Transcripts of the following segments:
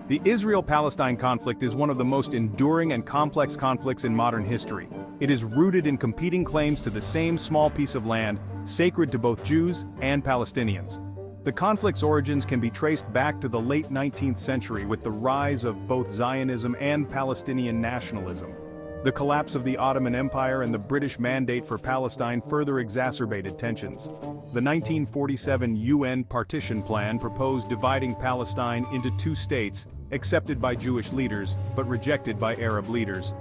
The Israel-Palestine conflict is one of the most enduring and complex conflicts in modern history. It is rooted in competing claims to the same small piece of land, sacred to both Jews and Palestinians. The conflict's origins can be traced back to the late 19th century with the rise of both Zionism and Palestinian nationalism. The collapse of the Ottoman Empire and the British Mandate for Palestine further exacerbated tensions. The 1947 UN Partition Plan proposed dividing Palestine into two states, accepted by Jewish leaders, but rejected by Arab leaders.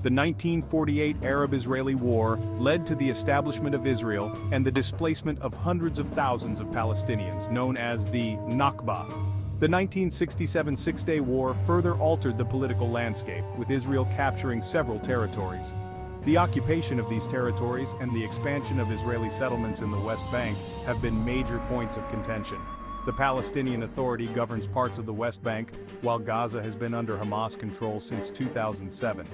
The 1948 Arab-Israeli War led to the establishment of Israel and the displacement of hundreds of thousands of Palestinians, known as the Nakba. The 1967 Six-Day War further altered the political landscape, with Israel capturing several territories. The occupation of these territories and the expansion of Israeli settlements in the West Bank have been major points of contention. The Palestinian Authority governs parts of the West Bank, while Gaza has been under Hamas control since 2007.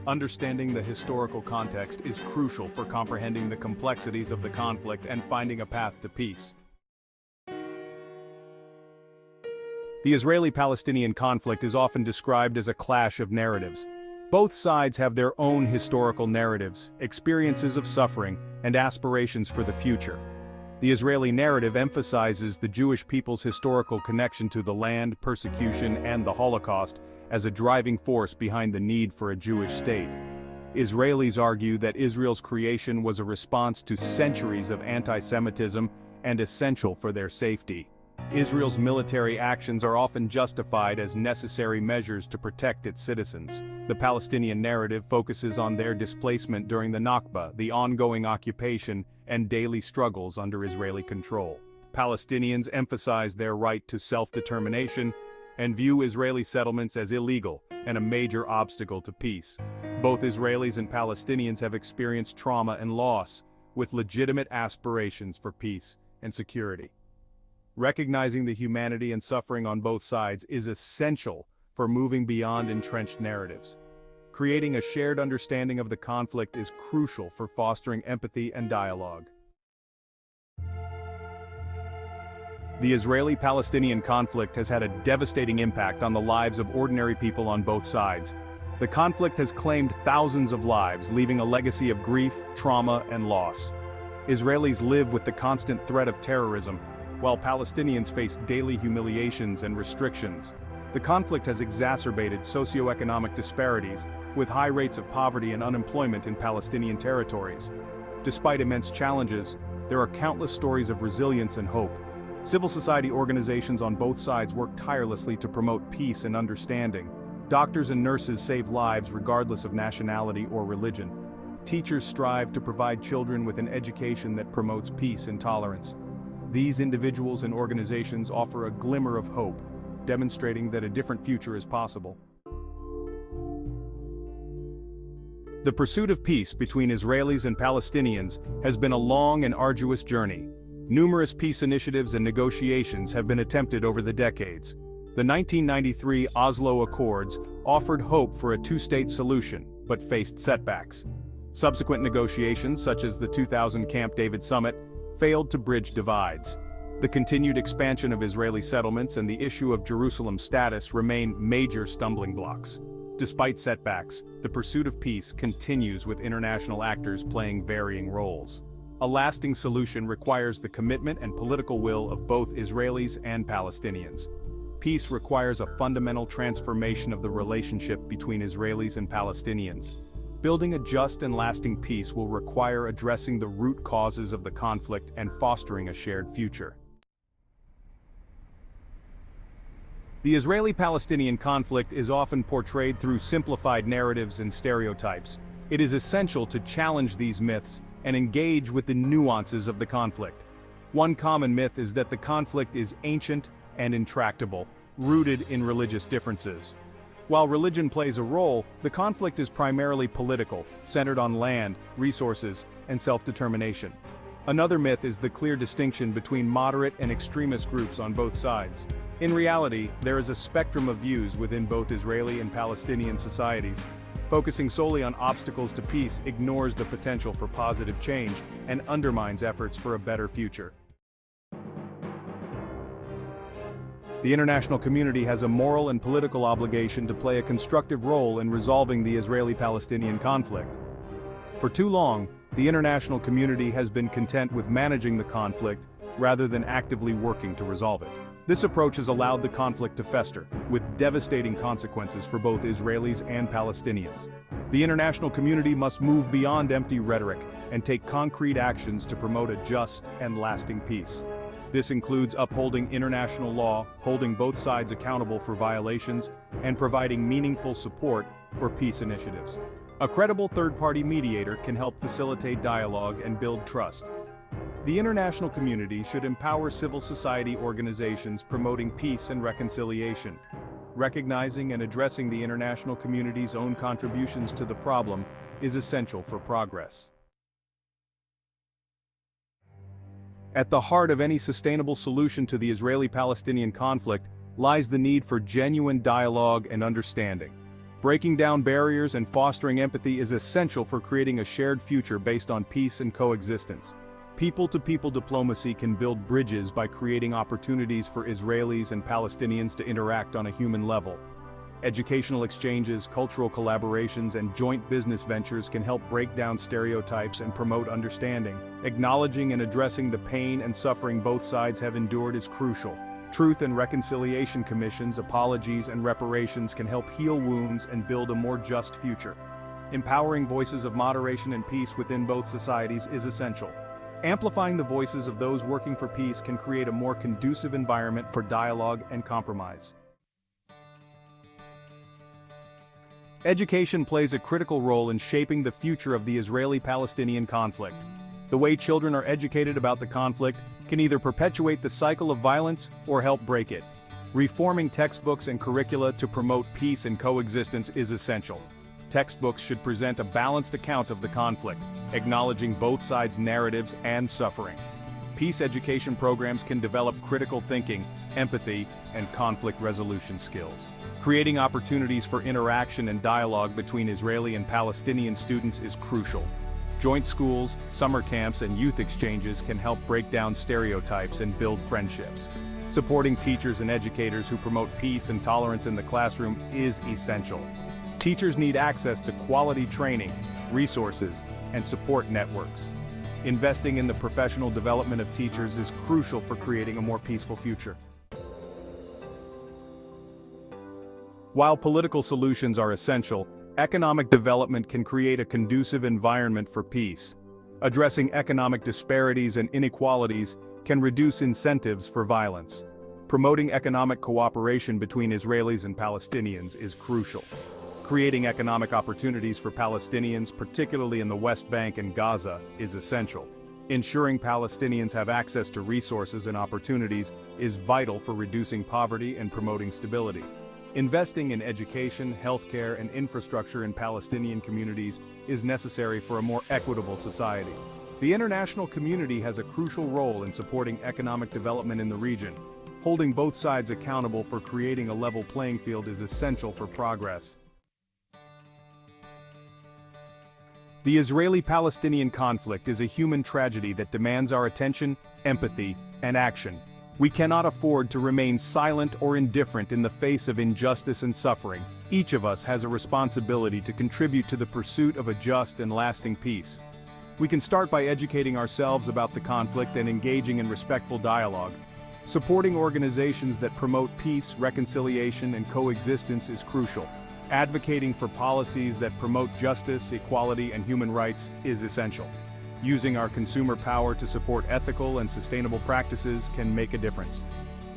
Understanding the historical context is crucial for comprehending the complexities of the conflict and finding a path to peace. The Israeli-Palestinian conflict is often described as a clash of narratives. Both sides have their own historical narratives, experiences of suffering, and aspirations for the future. The Israeli narrative emphasizes the Jewish people's historical connection to the land, persecution, and the Holocaust as a driving force behind the need for a Jewish state. Israelis argue that Israel's creation was a response to centuries of anti-Semitism and essential for their safety. Israel's military actions are often justified as necessary measures to protect its citizens. The Palestinian narrative focuses on their displacement during the Nakba, the ongoing occupation, and daily struggles under Israeli control. Palestinians emphasize their right to self-determination and view Israeli settlements as illegal and a major obstacle to peace. Both Israelis and Palestinians have experienced trauma and loss, with legitimate aspirations for peace and security. Recognizing the humanity and suffering on both sides is essential for moving beyond entrenched narratives. Creating a shared understanding of the conflict is crucial for fostering empathy and dialogue. The Israeli-Palestinian conflict has had a devastating impact on the lives of ordinary people on both sides. The conflict has claimed thousands of lives, leaving a legacy of grief, trauma, and loss. Israelis live with the constant threat of terrorism, while Palestinians face daily humiliations and restrictions. The conflict has exacerbated socioeconomic disparities, with high rates of poverty and unemployment in Palestinian territories. Despite immense challenges, there are countless stories of resilience and hope. Civil society organizations on both sides work tirelessly to promote peace and understanding. Doctors and nurses save lives regardless of nationality or religion. Teachers strive to provide children with an education that promotes peace and tolerance. These individuals and organizations offer a glimmer of hope, demonstrating that a different future is possible. The pursuit of peace between Israelis and Palestinians has been a long and arduous journey. Numerous peace initiatives and negotiations have been attempted over the decades. The 1993 Oslo Accords offered hope for a two-state solution, but faced setbacks. Subsequent negotiations, such as the 2000 Camp David Summit, failed to bridge divides. The continued expansion of Israeli settlements and the issue of Jerusalem's status remain major stumbling blocks. Despite setbacks, the pursuit of peace continues, with international actors playing varying roles. A lasting solution requires the commitment and political will of both Israelis and Palestinians. Peace requires a fundamental transformation of the relationship between Israelis and Palestinians. Building a just and lasting peace will require addressing the root causes of the conflict and fostering a shared future. The Israeli-Palestinian conflict is often portrayed through simplified narratives and stereotypes. It is essential to challenge these myths and engage with the nuances of the conflict. One common myth is that the conflict is ancient and intractable, rooted in religious differences. While religion plays a role, the conflict is primarily political, centered on land, resources, and self-determination. Another myth is the clear distinction between moderate and extremist groups on both sides. In reality, there is a spectrum of views within both Israeli and Palestinian societies. Focusing solely on obstacles to peace ignores the potential for positive change and undermines efforts for a better future. The international community has a moral and political obligation to play a constructive role in resolving the Israeli-Palestinian conflict. For too long, the international community has been content with managing the conflict rather than actively working to resolve it. This approach has allowed the conflict to fester, with devastating consequences for both Israelis and Palestinians. The international community must move beyond empty rhetoric and take concrete actions to promote a just and lasting peace. This includes upholding international law, holding both sides accountable for violations, and providing meaningful support for peace initiatives. A credible third-party mediator can help facilitate dialogue and build trust. The international community should empower civil society organizations promoting peace and reconciliation. Recognizing and addressing the international community's own contributions to the problem is essential for progress. At the heart of any sustainable solution to the Israeli-Palestinian conflict lies the need for genuine dialogue and understanding. Breaking down barriers and fostering empathy is essential for creating a shared future based on peace and coexistence. People-to-people diplomacy can build bridges by creating opportunities for Israelis and Palestinians to interact on a human level. Educational exchanges, cultural collaborations, and joint business ventures can help break down stereotypes and promote understanding. Acknowledging and addressing the pain and suffering both sides have endured is crucial. Truth and reconciliation commissions, apologies, and reparations can help heal wounds and build a more just future. Empowering voices of moderation and peace within both societies is essential. Amplifying the voices of those working for peace can create a more conducive environment for dialogue and compromise. Education plays a critical role in shaping the future of the Israeli-Palestinian conflict. The way children are educated about the conflict can either perpetuate the cycle of violence or help break it. Reforming textbooks and curricula to promote peace and coexistence is essential. Textbooks should present a balanced account of the conflict, acknowledging both sides' narratives and suffering. Peace education programs can develop critical thinking, empathy, and conflict resolution skills. Creating opportunities for interaction and dialogue between Israeli and Palestinian students is crucial. Joint schools, summer camps, and youth exchanges can help break down stereotypes and build friendships. Supporting teachers and educators who promote peace and tolerance in the classroom is essential. Teachers need access to quality training, resources, and support networks. Investing in the professional development of teachers is crucial for creating a more peaceful future. While political solutions are essential, economic development can create a conducive environment for peace. Addressing economic disparities and inequalities can reduce incentives for violence. Promoting economic cooperation between Israelis and Palestinians is crucial. Creating economic opportunities for Palestinians, particularly in the West Bank and Gaza, is essential. Ensuring Palestinians have access to resources and opportunities is vital for reducing poverty and promoting stability. Investing in education, healthcare, and infrastructure in Palestinian communities is necessary for a more equitable society. The international community has a crucial role in supporting economic development in the region. Holding both sides accountable for creating a level playing field is essential for progress. The Israeli-Palestinian conflict is a human tragedy that demands our attention, empathy, and action. We cannot afford to remain silent or indifferent in the face of injustice and suffering. Each of us has a responsibility to contribute to the pursuit of a just and lasting peace. We can start by educating ourselves about the conflict and engaging in respectful dialogue. Supporting organizations that promote peace, reconciliation, and coexistence is crucial. Advocating for policies that promote justice, equality, and human rights is essential. Using our consumer power to support ethical and sustainable practices can make a difference.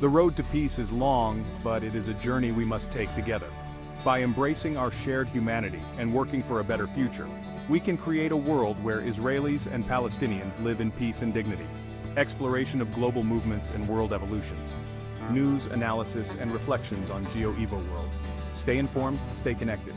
The road to peace is long, but it is a journey we must take together. By embracing our shared humanity and working for a better future, we can create a world where Israelis and Palestinians live in peace and dignity. Exploration of global movements and world evolutions. News, analysis, and reflections on Geo-Evo World. Stay informed, stay connected.